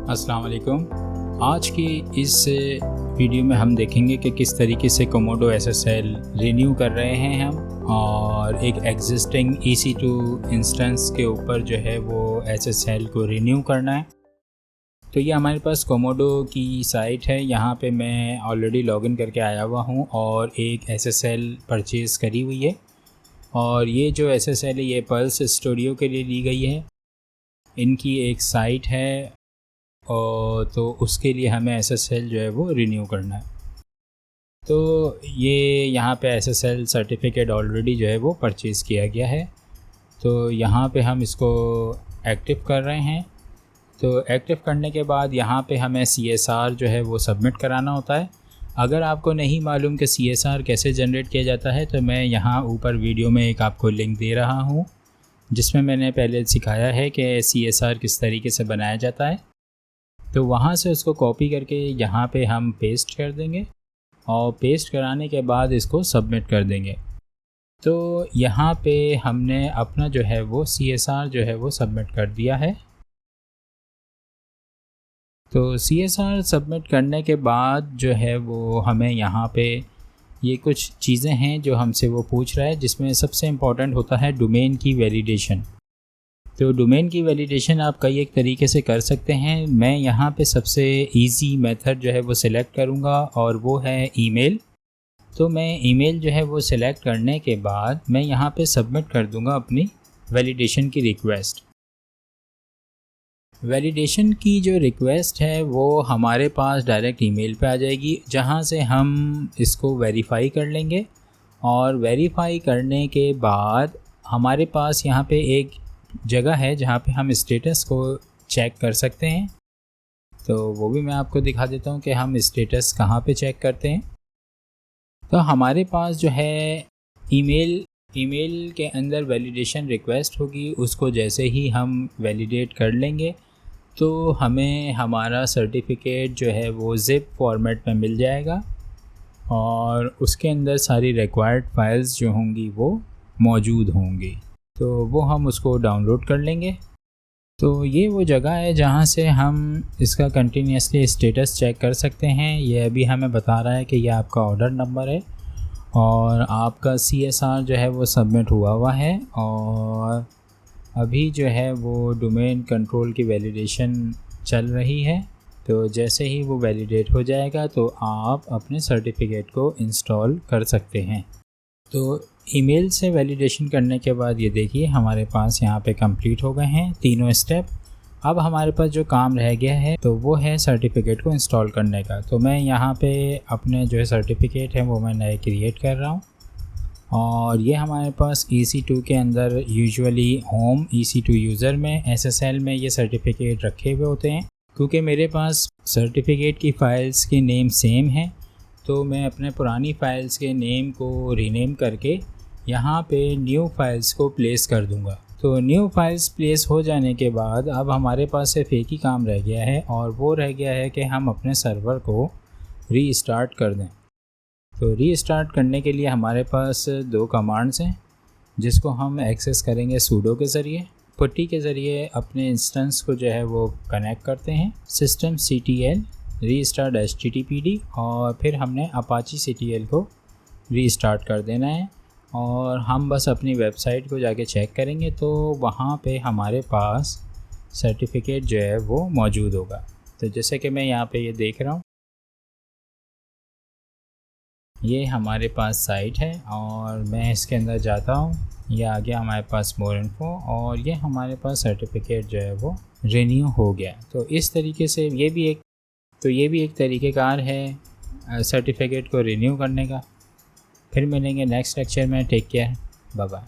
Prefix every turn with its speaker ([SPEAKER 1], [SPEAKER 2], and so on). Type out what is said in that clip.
[SPEAKER 1] अस्सलाम वालेकुम। आज की इस वीडियो में हम देखेंगे कि किस तरीके से कोमोडो एसएसएल रिन्यू कर रहे हैं हम, और एक एग्जिस्टिंग EC2 इंस्टेंस के ऊपर जो है वो एसएसएल को रिन्यू करना है। तो ये हमारे पास कोमोडो की साइट है, यहाँ पे मैं ऑलरेडी लॉगिन करके आया हुआ हूँ और एक एसएसएल परचेज़ करी हुई है। और ये जो एसएसएल है ये पल्स स्टूडियो के लिए ली गई है, इनकी एक साइट है, और तो उसके लिए हमें एसएसएल जो है वो रिन्यू करना है। तो ये यहाँ पे एसएसएल सर्टिफिकेट ऑलरेडी जो है वो परचेज़ किया गया है, तो यहाँ पे हम इसको एक्टिव कर रहे हैं। तो एक्टिव करने के बाद यहाँ पे हमें CSR जो है वो सबमिट कराना होता है। अगर आपको नहीं मालूम कि CSR कैसे जनरेट किया जाता है, तो मैं यहाँ ऊपर वीडियो में एक आपको लिंक दे रहा हूँ, जिसमें मैंने पहले सिखाया है कि CSR किस तरीके से बनाया जाता है। तो वहाँ से उसको कॉपी करके यहाँ पे हम पेस्ट कर देंगे, और पेस्ट कराने के बाद इसको सबमिट कर देंगे। तो यहाँ पे हमने अपना जो है वो CSR जो है वो सबमिट कर दिया है। तो CSR सबमिट करने के बाद जो है वो हमें यहाँ पे ये कुछ चीज़ें हैं जो हमसे वो पूछ रहा है, जिसमें सबसे इम्पॉर्टेंट होता है डोमेन की वैलिडेशन। तो डोमेन की वैलिडेशन आप कई एक तरीके से कर सकते हैं। मैं यहाँ पे सबसे इजी मेथड जो है वो सिलेक्ट करूँगा, और वो है ईमेल। तो मैं ईमेल जो है वो सिलेक्ट करने के बाद मैं यहाँ पे सबमिट कर दूँगा अपनी वैलिडेशन की रिक्वेस्ट। वैलिडेशन की जो रिक्वेस्ट है वो हमारे पास डायरेक्ट ईमेल पे आ जाएगी, जहाँ से हम इसको वेरीफाई कर लेंगे। और वेरीफाई करने के बाद हमारे पास यहाँ पे एक जगह है जहाँ पे हम स्टेटस को चेक कर सकते हैं। तो वो भी मैं आपको दिखा देता हूँ कि हम स्टेटस कहाँ पे चेक करते हैं। तो हमारे पास जो है ईमेल के अंदर वैलिडेशन रिक्वेस्ट होगी, उसको जैसे ही हम वैलिडेट कर लेंगे तो हमें हमारा सर्टिफिकेट जो है वो ज़िप फॉर्मेट में मिल जाएगा, और उसके अंदर सारी रिक्वायर्ड फाइल्स जो होंगी वो मौजूद होंगी। तो वो हम उसको डाउनलोड कर लेंगे। तो ये वो जगह है जहाँ से हम इसका कंटिन्यूसली स्टेटस चेक कर सकते हैं। ये अभी हमें बता रहा है कि ये आपका ऑर्डर नंबर है और आपका CSR जो है वो सबमिट हुआ है, और अभी जो है वो डोमेन कंट्रोल की वैलिडेशन चल रही है। तो जैसे ही वो वैलिडेट हो जाएगा तो आप अपने सर्टिफिकेट को इंस्टॉल कर सकते हैं। तो ईमेल से वैलिडेशन करने के बाद ये देखिए हमारे पास यहाँ पे कंप्लीट हो गए हैं तीनों स्टेप। अब हमारे पास जो काम रह गया है तो वो है सर्टिफिकेट को इंस्टॉल करने का। तो मैं यहाँ पे अपने जो है सर्टिफिकेट है वो मैं नए क्रिएट कर रहा हूँ, और ये हमारे पास EC2 के अंदर यूजुअली होम EC2 यूज़र में SSL में ये सर्टिफिकेट रखे हुए होते हैं। क्योंकि मेरे पास सर्टिफिकेट की फ़ाइल्स के नेम सेम हैं, तो मैं अपने पुरानी फ़ाइल्स के नेम को रीनेम करके यहाँ पे न्यू फाइल्स को प्लेस कर दूँगा। तो न्यू फाइल्स प्लेस हो जाने के बाद अब हमारे पास सिर्फ एक ही काम रह गया है, और वो रह गया है कि हम अपने सर्वर को रीस्टार्ट कर दें। तो रीस्टार्ट करने के लिए हमारे पास दो कमांड्स हैं, जिसको हम एक्सेस करेंगे सूडो के ज़रिए। पुट्टी के ज़रिए अपने इंस्टेंस को जो है वो कनेक्ट करते हैं systemctl रीस्टार्ट httpd, और फिर हमने अपाची CTL को रीस्टार्ट कर देना है। और हम बस अपनी वेबसाइट को जाके चेक करेंगे तो वहाँ पे हमारे पास सर्टिफिकेट जो है वो मौजूद होगा। तो जैसे कि मैं यहाँ पे ये देख रहा हूँ, ये हमारे पास साइट है और मैं इसके अंदर जाता हूँ, ये आ गया हमारे पास मोर इन्फो, और ये हमारे पास सर्टिफिकेट जो है वो रिन्यू हो गया। तो इस तरीके से ये भी एक तरीक़ेकार है सर्टिफिकेट को रिन्यू करने का। फिर मिलेंगे नेक्स्ट लेक्चर में। Take care, bye bye.